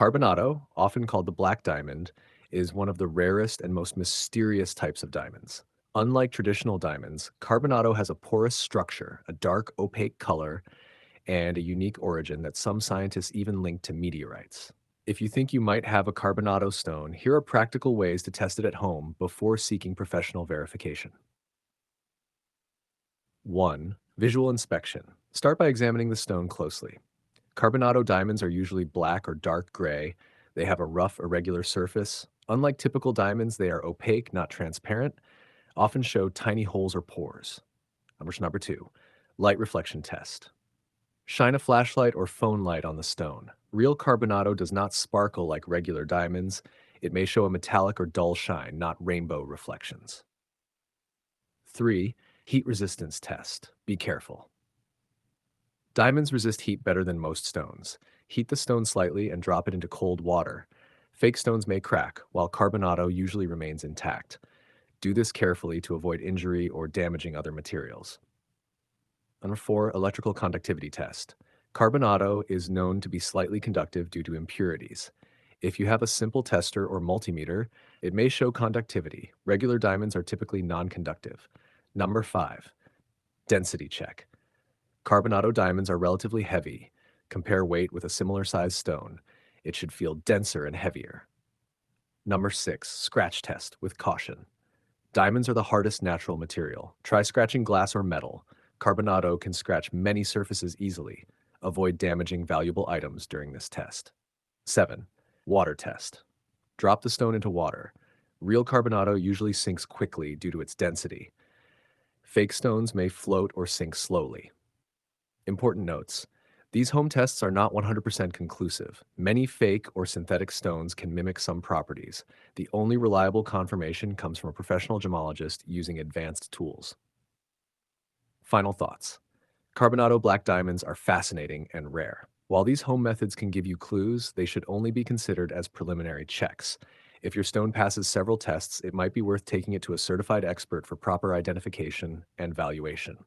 Carbonado, often called the black diamond, is one of the rarest and most mysterious types of diamonds. Unlike traditional diamonds, carbonado has a porous structure, a dark, opaque color, and a unique origin that some scientists even link to meteorites. If you think you might have a carbonado stone, here are practical ways to test it at home before seeking professional verification. 1. Visual inspection. Start by examining the stone closely. Carbonado diamonds are usually black or dark gray. They have a rough, irregular surface. Unlike typical diamonds, they are opaque, not transparent, often show tiny holes or pores. Number 2, light reflection test. Shine a flashlight or phone light on the stone. Real carbonado does not sparkle like regular diamonds. It may show a metallic or dull shine, not rainbow reflections. 3. Heat resistance test. Be careful. Diamonds resist heat better than most stones. Heat the stone slightly and drop it into cold water. Fake stones may crack, while carbonado usually remains intact. Do this carefully to avoid injury or damaging other materials. Number 4, electrical conductivity test. Carbonado is known to be slightly conductive due to impurities. If you have a simple tester or multimeter, it may show conductivity. Regular diamonds are typically non-conductive. Number 5, density check. Carbonado diamonds are relatively heavy. Compare weight with a similar sized stone. It should feel denser and heavier. Number 6, scratch test with caution. Diamonds are the hardest natural material. Try scratching glass or metal. Carbonado can scratch many surfaces easily. Avoid damaging valuable items during this test. 7. Water test. Drop the stone into water. Real carbonado usually sinks quickly due to its density. Fake stones may float or sink slowly. Important notes. These home tests are not 100% conclusive. Many fake or synthetic stones can mimic some properties. The only reliable confirmation comes from a professional gemologist using advanced tools. Final thoughts. Carbonado black diamonds are fascinating and rare. While these home methods can give you clues, they should only be considered as preliminary checks. If your stone passes several tests, it might be worth taking it to a certified expert for proper identification and valuation.